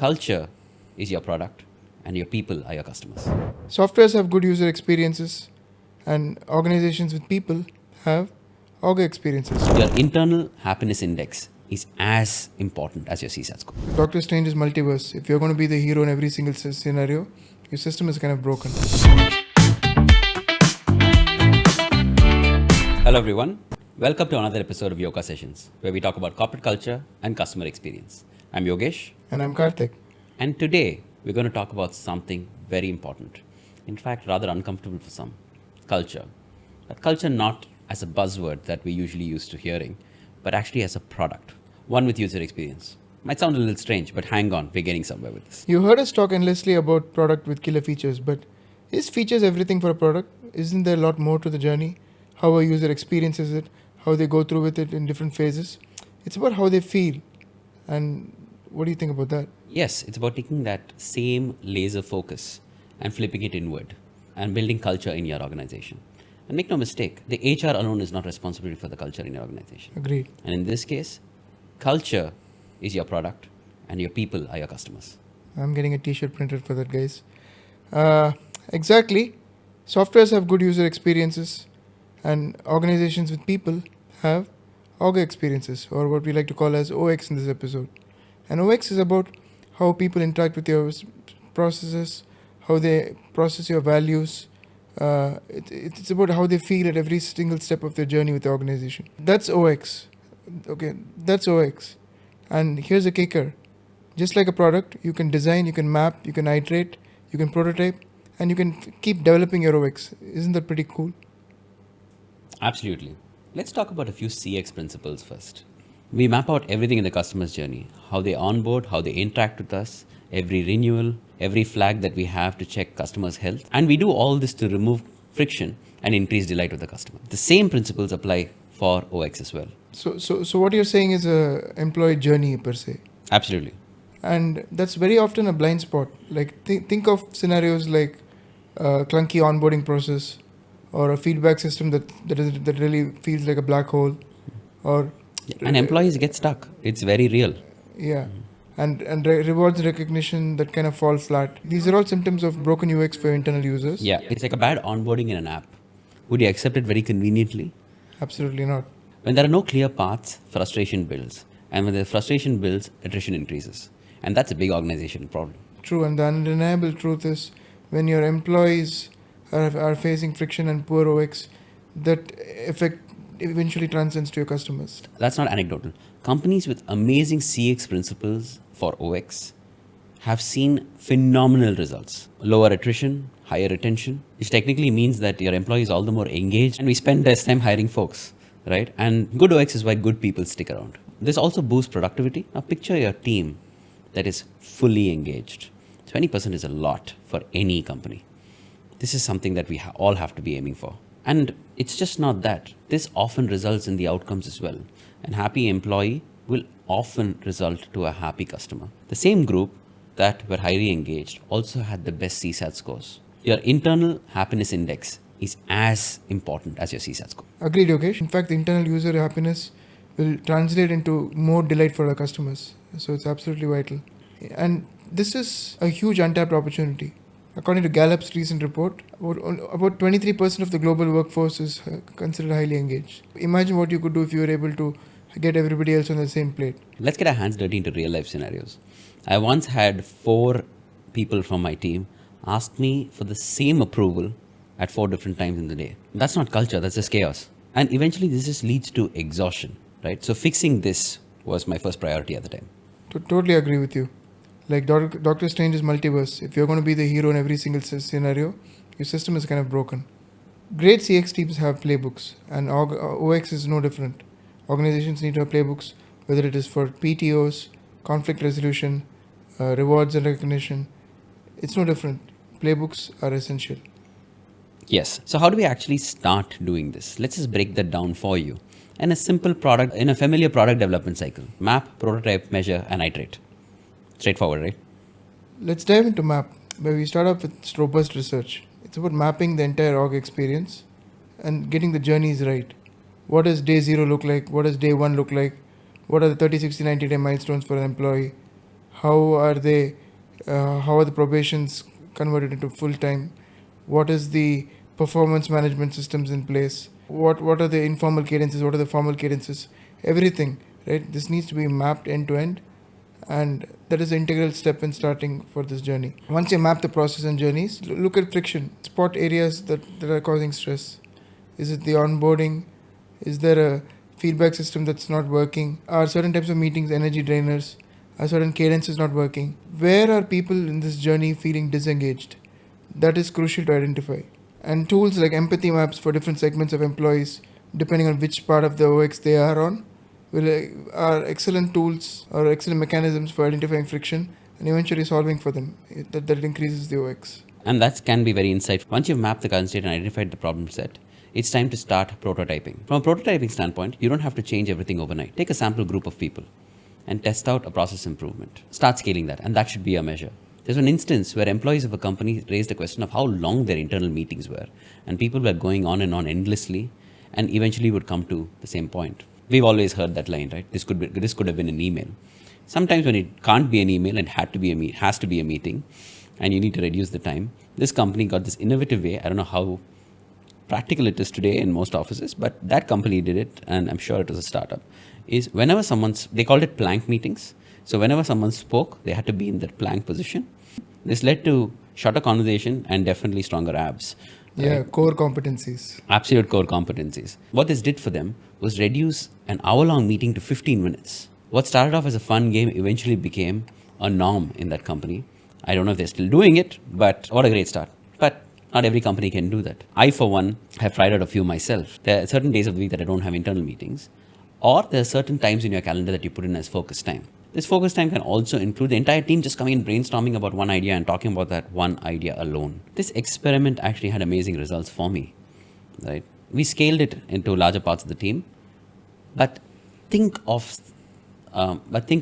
culture is your product and your people are your customers. Softwares have good user experiences, and organizations with people have org experiences. Your internal happiness index is as important as your CSAT score. Doctor Strange's multiverse. If you're going to be the hero in every single scenario, your system is kind of broken. Hello everyone, welcome to another episode of Yoka Sessions, where we talk about corporate culture and customer experience. I'm Yogesh. And I'm Karthik. And today we're going to talk about something very important. In fact, rather uncomfortable for some. Culture. But culture not as a buzzword that we usually used to hearing, but actually as a product. One with user experience. Might sound a little strange, but hang on, we're getting somewhere with this. You heard us talk endlessly about product with killer features, but is features everything for a product? Isn't there a lot more to the journey? How a user experiences it, how they go through with it in different phases. It's about how they feel. And what do you think about that? Yes, it's about taking that same laser focus and flipping it inward and building culture in your organization. And make no mistake, the HR alone is not responsible for the culture in your organization. Agreed. And in this case, culture is your product and your people are your customers. I'm getting a t-shirt printed for that, guys. Exactly. Softwares have good user experiences, and organizations with people have org experiences, or what we like to call as OX in this episode. And OX is about how people interact with your processes, how they process your values. It's about how they feel at every single step of their journey with the organization. That's OX. Okay, that's OX. And here's a kicker. Just like a product, you can design, you can map, you can iterate, you can prototype, and you can keep developing your OX. Isn't that pretty cool? Absolutely. Let's talk about a few CX principles first. We map out everything in the customer's journey, how they onboard, how they interact with us, every renewal, every flag that we have to check customers' health. And we do all this to remove friction and increase delight with the customer. The same principles apply for OX as well. So what you're saying is a employee journey per se. Absolutely. And that's very often a blind spot. Like think of scenarios like a clunky onboarding process, or a feedback system that really feels like a black hole, or And employees get stuck. It's very real. yeah, and rewards recognition that kind of fall flat. These are all symptoms of broken UX for internal users. Yeah, it's like a bad onboarding in an app. Would you accept it very conveniently? Absolutely not. When there are no clear paths, frustration builds. And when the frustration builds, attrition increases. And that's a big organization problem. True, and the undeniable truth is when your employees are facing friction and poor OX, that effect eventually transcends to your customers. That's not anecdotal. Companies with amazing CX principles for OX have seen phenomenal results. Lower attrition, higher retention, which technically means that your employee is all the more engaged and we spend less time hiring folks, right? And good OX is why good people stick around. This also boosts productivity. Now picture your team that is fully engaged. 20% is a lot for any company. This is something that we all have to be aiming for. And it's just not that. This often results in the outcomes as well. An happy employee will often result to a happy customer. The same group that were highly engaged also had the best CSAT scores. Your internal happiness index is as important as your CSAT score. Agreed, Yogesh. In fact, the internal user happiness will translate into more delight for our customers. So it's absolutely vital. And this is a huge untapped opportunity. According to Gallup's recent report, about 23% of the global workforce is considered highly engaged. Imagine what you could do if you were able to get everybody else on the same plate. Let's get our hands dirty into real life scenarios. I once had 4 people from my team ask me for the same approval at 4 different times in the day. That's not culture, that's just chaos. And eventually this just leads to exhaustion, right? So fixing this was my first priority at the time. Totally agree with you. Like Doctor Strange's multiverse, if you're going to be the hero in every single scenario, your system is kind of broken. Great CX teams have playbooks, and OX is no different. Organizations need to have playbooks, whether it is for PTOs, conflict resolution, rewards and recognition. It's no different. Playbooks are essential. Yes. So how do we actually start doing this? Let's just break that down for you. And a simple product, in a familiar product development cycle. Map, prototype, measure, and iterate. Straightforward, right? Let's dive into map, where we start off with robust research. It's about mapping the entire org experience and getting the journeys right. What does day 0 look like? What does day 1 look like? What are the 30, 60, 90 day milestones for an employee? How are they? How are the probations converted into full time? What is the performance management systems in place? What are the informal cadences? What are the formal cadences? Everything, right? This needs to be mapped end to end, and that is an integral step in starting for this journey. Once you map the process and journeys, look at friction. Spot areas that are causing stress. Is it the onboarding? Is there a feedback system that's not working? Are certain types of meetings energy drainers? Are certain cadences not working? Where are people in this journey feeling disengaged? That is crucial to identify. And tools like empathy maps for different segments of employees, depending on which part of the OX they are on, are excellent tools or excellent mechanisms for identifying friction and eventually solving for them. That increases the OX. And that can be very insightful. Once you've mapped the current state and identified the problem set, it's time to start prototyping. From a prototyping standpoint, you don't have to change everything overnight. Take a sample group of people and test out a process improvement. Start scaling that, and that should be a measure. There's an instance where employees of a company raised a question of how long their internal meetings were, and people were going on and on endlessly, and eventually would come to the same point. We've always heard that line, right? This could have been an email. Sometimes when it can't be an email and has to be a meeting, and you need to reduce the time, this company got this innovative way. I don't know how practical it is today in most offices, but that company did it, and I'm sure it was a startup, is whenever they called it plank meetings. So whenever someone spoke, they had to be in that plank position. This led to shorter conversation and definitely stronger abs. Yeah, right? core competencies. Absolute core competencies. What this did for them was reduce an hour-long meeting to 15 minutes. What started off as a fun game eventually became a norm in that company. I don't know if they're still doing it, but what a great start. But not every company can do that. I, for one, have tried out a few myself. There are certain days of the week that I don't have internal meetings, or there are certain times in your calendar that you put in as focus time. This focus time can also include the entire team just coming in brainstorming about one idea and talking about that one idea alone. This experiment actually had amazing results for me. Right? We scaled it into larger parts of the team, but think of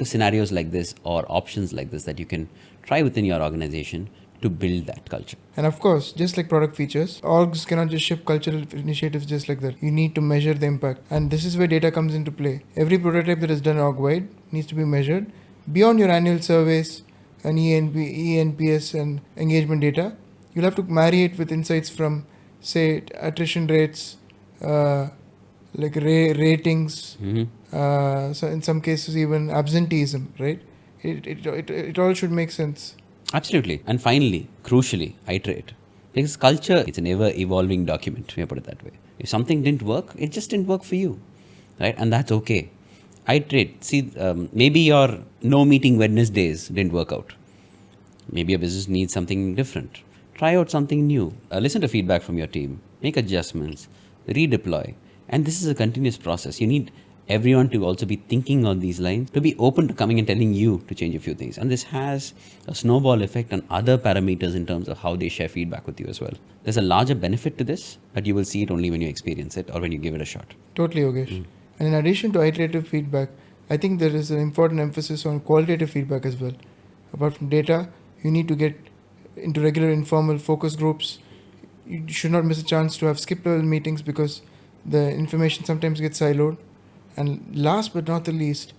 scenarios like this or options like this that you can try within your organization to build that culture. And of course, just like product features, orgs cannot just ship cultural initiatives just like that. You need to measure the impact. And this is where data comes into play. Every prototype that is done org-wide needs to be measured. Beyond your annual surveys and ENPS and engagement data, you'll have to marry it with insights from, say, attrition rates, like ratings, so in some cases even absenteeism, right? It all should make sense. Absolutely. And finally, crucially, iterate. Because culture, it's an ever-evolving document, we put it that way. If something didn't work, it just didn't work for you, right? And that's okay. Iterate. See, maybe your no meeting Wednesdays didn't work out. Maybe your business needs something different. Try out something new. Listen to feedback from your team. Make adjustments. Redeploy. And this is a continuous process. You need everyone to also be thinking on these lines, to be open to coming and telling you to change a few things. And this has a snowball effect on other parameters in terms of how they share feedback with you as well. There's a larger benefit to this, but you will see it only when you experience it or when you give it a shot. Totally, Yogesh. And in addition to iterative feedback, I think there is an important emphasis on qualitative feedback as well. Apart from data, you need to get into regular informal focus groups. You should not miss a chance to have skip level meetings because the information sometimes gets siloed. And last but not the least,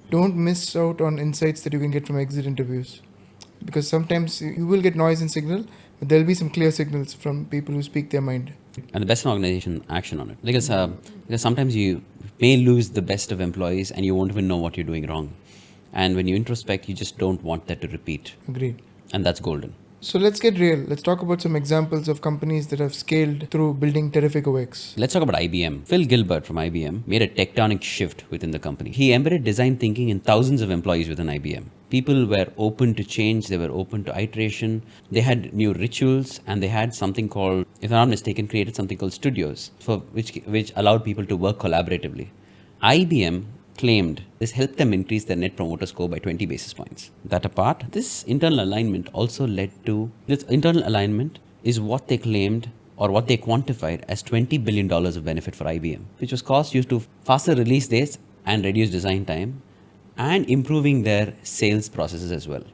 don't miss out on insights that you can get from exit interviews. Because sometimes you will get noise and signal, but there'll be some clear signals from people who speak their mind. And the best organization action on it. Because sometimes you may lose the best of employees and you won't even know what you're doing wrong. And when you introspect, you just don't want that to repeat. Agreed. And that's golden. So let's get real. Let's talk about some examples of companies that have scaled through building terrific OX. Let's talk about IBM. Phil Gilbert from IBM made a tectonic shift within the company. He embedded design thinking in thousands of employees within IBM. People were open to change, they were open to iteration, they had new rituals, and they had something called, if I'm not mistaken, created something called studios, for which allowed people to work collaboratively. IBM claimed this helped them increase their net promoter score by 20 basis points. That apart, this internal alignment is what they claimed or what they quantified as $20 billion of benefit for IBM, which was cost due to faster release dates and reduced design time and improving their sales processes as well.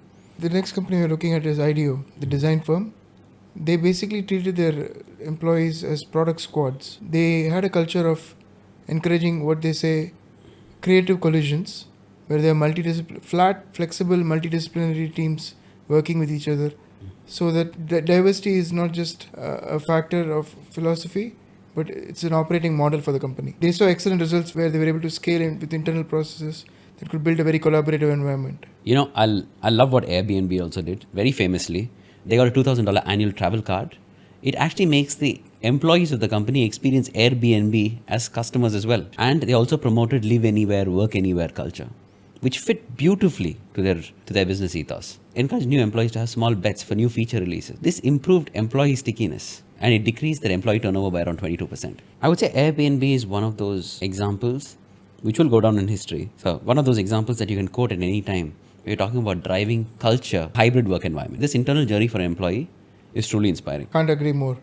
The next company we're looking at is IDEO, the design firm. They basically treated their employees as product squads. They had a culture of encouraging what they say creative collisions where there are flat, flexible, multidisciplinary teams working with each other, so that diversity is not just a factor of philosophy, but it's an operating model for the company. They saw excellent results where they were able to scale in with internal processes that could build a very collaborative environment. You know, I love what Airbnb also did. Very famously, they got a $2,000 annual travel card. It actually makes the employees of the company experience Airbnb as customers as well. And they also promoted live anywhere, work anywhere culture, which fit beautifully to their business ethos. Encourage new employees to have small bets for new feature releases. This improved employee stickiness, and it decreased their employee turnover by around 22%. I would say Airbnb is one of those examples which will go down in history. So one of those examples that you can quote at any time. We're talking about driving culture, hybrid work environment. This internal journey for an employee is truly inspiring. Can't agree more.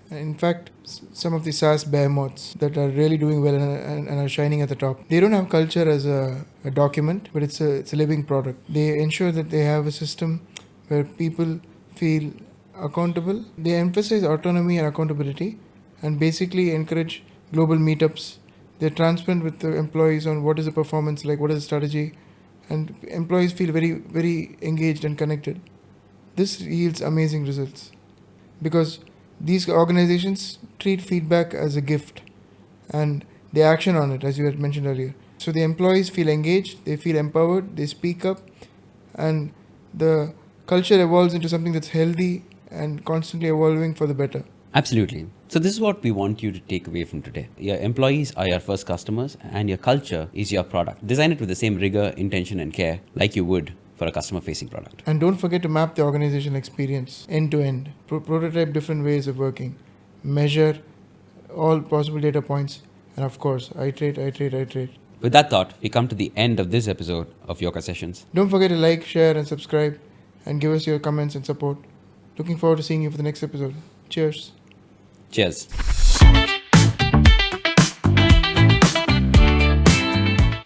In fact, some of the SaaS behemoths that are really doing well and are shining at the top, they don't have culture as a document, but it's a living product. They ensure that they have a system where people feel accountable. They emphasize autonomy and accountability and basically encourage global meetups. They're transparent with the employees on what is the performance like, what is the strategy, and employees feel very, very engaged and connected. This yields amazing results because these organizations treat feedback as a gift and they action on it, as you had mentioned earlier. So the employees feel engaged, they feel empowered, they speak up, and the culture evolves into something that's healthy and constantly evolving for the better. Absolutely. So this is what we want you to take away from today. Your employees are your first customers and your culture is your product. Design it with the same rigor, intention and care like you would for a customer-facing product. And don't forget to map the organizational experience end to end. Prototype different ways of working. Measure all possible data points. And of course, iterate. With that thought, we come to the end of this episode of Yoka Sessions. Don't forget to like, share and subscribe and give us your comments and support. Looking forward to seeing you for the next episode. Cheers. Cheers.